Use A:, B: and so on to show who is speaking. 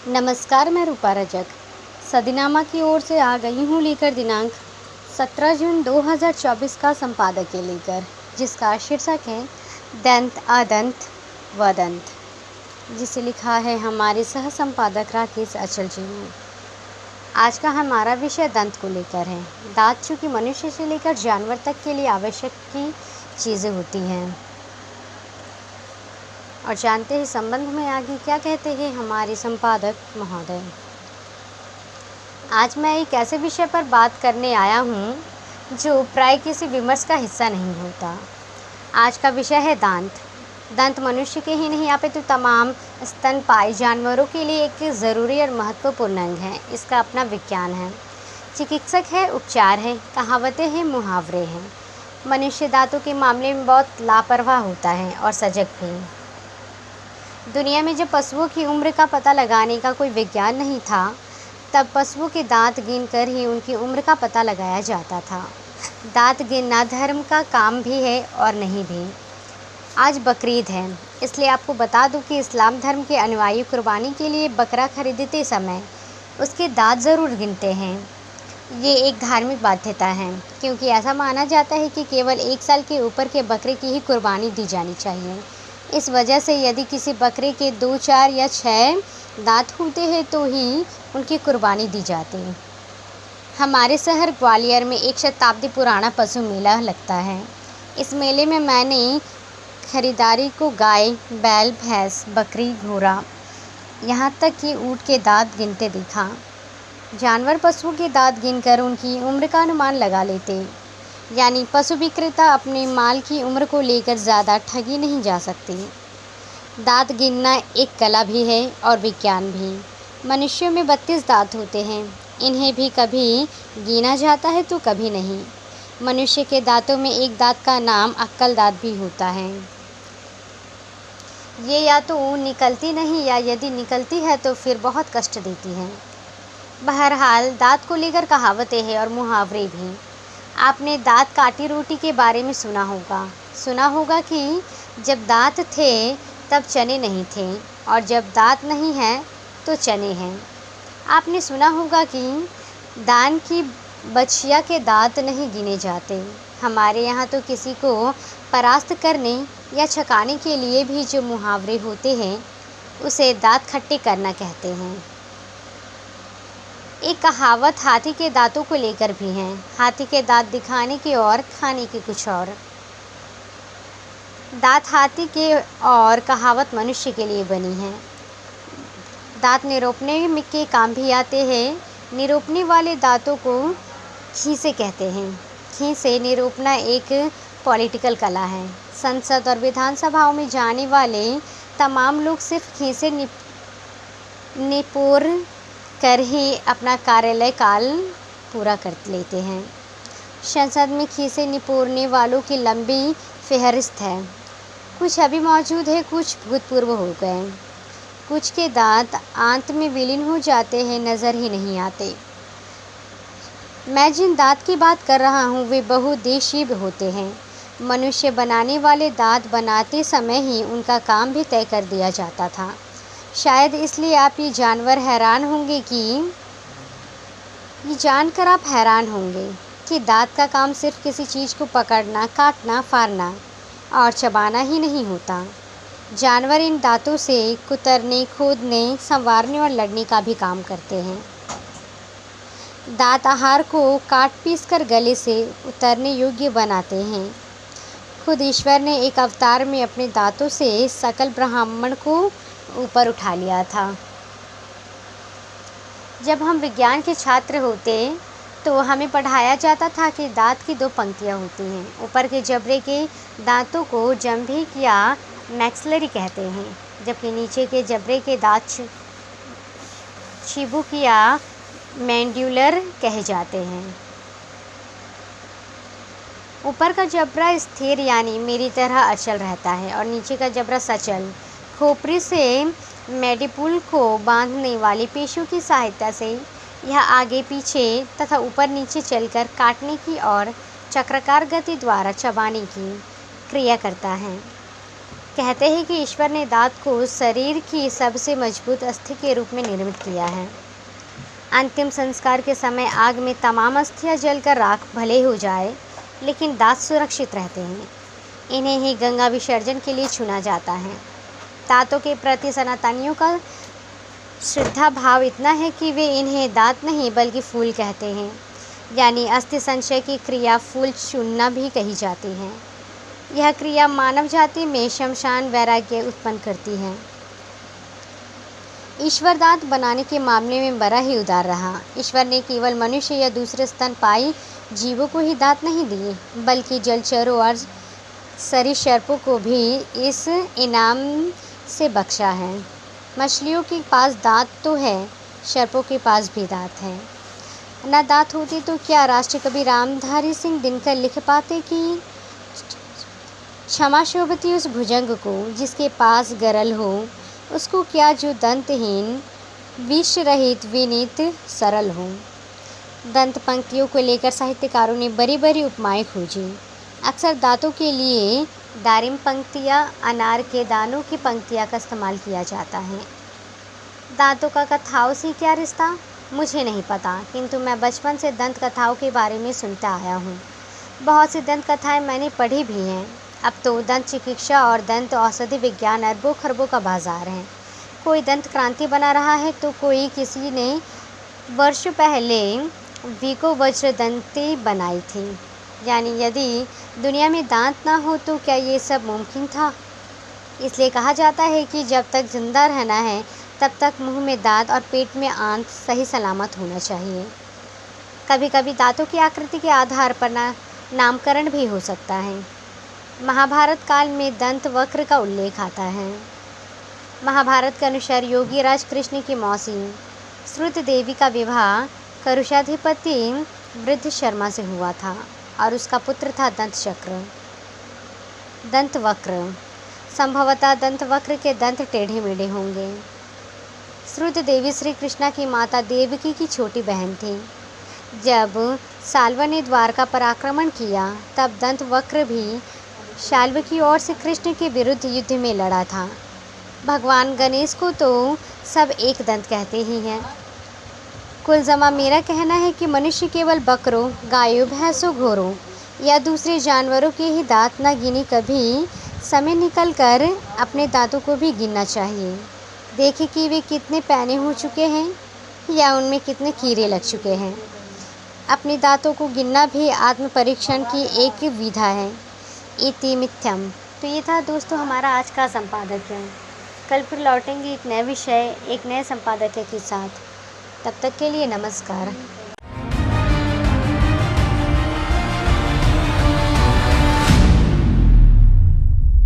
A: नमस्कार, मैं रूपा रजक सदीनामा की ओर से आ गई हूँ लेकर दिनांक 17 जून 2024 का संपादकीय लेकर, जिसका शीर्षक है दंत अदंत वदंत, जिसे लिखा है हमारे सह संपादक राकेश अचल जी ने। आज का हमारा विषय दंत को लेकर है। दांत चूँकि मनुष्य से लेकर जानवर तक के लिए आवश्यक की चीज़ें होती हैं। और जानते हैं संबंध में आगे क्या कहते हैं हमारे संपादक महोदय। आज मैं एक ऐसे विषय पर बात करने आया हूँ जो प्राय किसी विमर्श का हिस्सा नहीं होता। आज का विषय है दांत। दंत मनुष्य के ही नहीं अपितु तमाम स्तनपायी जानवरों के लिए एक ज़रूरी और महत्वपूर्ण अंग है। इसका अपना विज्ञान है, चिकित्सक है, उपचार है, कहावतें हैं, मुहावरे हैं। मनुष्य दांतों के मामले में बहुत लापरवाह होता है और सजग भी। दुनिया में जब पशुओं की उम्र का पता लगाने का कोई विज्ञान नहीं था, तब पशुओं के दांत गिनकर ही उनकी उम्र का पता लगाया जाता था। दांत गिनना धर्म का काम भी है और नहीं भी। आज बकरीद है, इसलिए आपको बता दूं कि इस्लाम धर्म के अनुयायी कुर्बानी के लिए बकरा खरीदते समय उसके दांत ज़रूर गिनते हैं। ये एक धार्मिक बाध्यता है, क्योंकि ऐसा माना जाता है कि केवल 1 साल के ऊपर के बकरे की ही कुर्बानी दी जानी चाहिए। इस वजह से यदि किसी बकरे के 2, 4 या 6 दांत होते हैं तो ही उनकी कुर्बानी दी जाती है। हमारे शहर ग्वालियर में 1 शताब्दी पुराना पशु मेला लगता है। इस मेले में मैंने खरीदारी को गाय, बैल, भैंस, बकरी, घोड़ा, यहाँ तक कि ऊँट के दांत गिनते देखा। जानवर पशुओं के दांत गिनकर उनकी उम्र का अनुमान लगा लेते, यानी पशु विक्रेता अपने माल की उम्र को लेकर ज़्यादा ठगी नहीं जा सकती। दांत गिनना एक कला भी है और विज्ञान भी। मनुष्यों में 32 दांत होते हैं। इन्हें भी कभी गिना जाता है तो कभी नहीं। मनुष्य के दांतों में एक दांत का नाम अक्कल दांत भी होता है। ये या तो निकलती नहीं या यदि निकलती है तो फिर बहुत कष्ट देती है। बहरहाल दांत को लेकर कहावतें हैं और मुहावरे भी। आपने दांत काटी रोटी के बारे में सुना होगा कि जब दांत थे तब चने नहीं थे और जब दांत नहीं हैं तो चने हैं। आपने सुना होगा कि दान की बछिया के दांत नहीं गिने जाते। हमारे यहाँ तो किसी को परास्त करने या छकाने के लिए भी जो मुहावरे होते हैं उसे दांत खट्टे करना कहते हैं। एक कहावत हाथी के दांतों को लेकर भी है। हाथी के दांत दिखाने के और खाने के कुछ और। दांत हाथी के और कहावत मनुष्य के लिए बनी है। दांत निरोपने के काम भी आते हैं। निरोपने वाले दांतों को खीसे कहते हैं। खीसे निरोपना एक पॉलिटिकल कला है। संसद और विधानसभाओं में जाने वाले तमाम लोग सिर्फ खीसे निपोर कर ही अपना कार्यालय काल पूरा कर लेते हैं। संसद में खीसे निपोरने वालों की लंबी फेहरिस्त है। कुछ अभी मौजूद है, कुछ भूतपूर्व हो गए। कुछ के दांत आंत में विलीन हो जाते हैं, नज़र ही नहीं आते। मैं जिन दांत की बात कर रहा हूँ वे बहुउद्देशीय होते हैं। मनुष्य बनाने वाले दांत बनाते समय ही उनका काम भी तय कर दिया जाता था। शायद इसलिए आप ये जानकर हैरान होंगे कि दांत का काम सिर्फ किसी चीज़ को पकड़ना, काटना, फाड़ना और चबाना ही नहीं होता। जानवर इन दांतों से कुतरने, खोदने, संवारने और लड़ने का भी काम करते हैं। दांत आहार को काट पीस कर गले से उतरने योग्य बनाते हैं। खुद ईश्वर ने एक अवतार में अपने दांतों से सकल ब्रह्मांड को ऊपर उठा लिया था। जब हम विज्ञान के छात्र होते तो हमें पढ़ाया जाता था कि दांत की 2 पंक्तियां होती हैं। ऊपर के जबड़े के दांतों को जंभिक या मैक्सिलरी कहते हैं, जबकि नीचे के जबड़े के दांत चिबुक या मैंड्यूलर कहे जाते हैं। ऊपर का जबड़ा स्थिर यानी मेरी तरह अचल रहता है और नीचे का जबड़ा सचल। खोपड़ी से मैडिपुल को बांधने वाली पेशियों की सहायता से यह आगे पीछे तथा ऊपर नीचे चलकर काटने की और चक्राकार गति द्वारा चबाने की क्रिया करता है। कहते हैं कि ईश्वर ने दांत को शरीर की सबसे मजबूत अस्थि के रूप में निर्मित किया है। अंतिम संस्कार के समय आग में तमाम अस्थियां जलकर राख भले हो जाए, लेकिन दांत सुरक्षित रहते हैं। इन्हें ही गंगा विसर्जन के लिए चुना जाता है। दांतों के प्रति सनातनियों का श्रद्धा भाव इतना है कि वे इन्हें दांत नहीं बल्कि फूल कहते हैं, यानी अस्थि संचय की क्रिया फूल चुनना भी कही जाती है। यह क्रिया मानव जाति में शमशान वैराग्य उत्पन्न करती है। ईश्वर दांत बनाने के मामले में बड़ा ही उदार रहा। ईश्वर ने केवल मनुष्य या दूसरे स्तनपायी जीवों को ही दांत नहीं दिए, बल्कि जलचरों और सरीसृपों को भी इस इनाम से बख्शा है। मछलियों के पास दांत तो है, सर्पों के पास भी दांत है। न दांत होते तो क्या राष्ट्रकवि रामधारी सिंह दिनकर लिख पाते कि क्षमा शोभती उस भुजंग को जिसके पास गरल हो, उसको क्या जो दंतहीन विष रहित विनीत सरल हो। दंत पंक्तियों को लेकर साहित्यकारों ने बड़ी बड़ी उपमाएं खोजी। अक्सर दांतों के लिए दारिम पंक्तियाँ, अनार के दानों की पंक्तियाँ का इस्तेमाल किया जाता है। दांतों का कथाओं से क्या रिश्ता, मुझे नहीं पता, किंतु मैं बचपन से दंत कथाओं के बारे में सुनता आया हूँ। बहुत सी दंत कथाएं मैंने पढ़ी भी हैं। अब तो दंत चिकित्सा और दंत औषधि विज्ञान अरबों खरबों का बाजार है। कोई दंत क्रांति बना रहा है तो कोई किसी ने वर्षों पहले विको वज्र दंती बनाई थी। यानी यदि दुनिया में दांत ना हो तो क्या ये सब मुमकिन था। इसलिए कहा जाता है कि जब तक जिंदा रहना है तब तक मुंह में दांत और पेट में आंत सही सलामत होना चाहिए। कभी कभी दांतों की आकृति के आधार पर नामकरण भी हो सकता है। महाभारत काल में दंत वक्र का उल्लेख आता है। महाभारत के अनुसार योगी राज कृष्ण की मौसी श्रुत देवी का विवाह करुषाधिपति वृद्ध शर्मा से हुआ था और उसका पुत्र था दंतवक्र। संभवतः दंतवक्र के दंत टेढ़े मेढ़े होंगे। श्रुत देवी श्री कृष्णा की माता देवकी की छोटी बहन थी। जब साल्व ने द्वारका पर आक्रमण किया तब दंतवक्र भी शाल्व की ओर से कृष्ण के विरुद्ध युद्ध में लड़ा था। भगवान गणेश को तो सब एक दंत कहते ही हैं। कुल जमा मेरा कहना है कि मनुष्य केवल बकरों, गायों, भैंसों, घोड़ों या दूसरे जानवरों के ही दांत न गिने, कभी समय निकल कर अपने दांतों को भी गिनना चाहिए। देखें कि वे कितने पैने हो चुके हैं या उनमें कितने कीड़े लग चुके हैं। अपने दांतों को गिनना भी आत्म परीक्षण की एक विधा है। इति मिथ्यम। तो ये था दोस्तों हमारा आज का संपादकीय। कल फिर लौटेंगे एक नए विषय, एक नए संपादकीय के साथ। तब तक के लिए नमस्कार।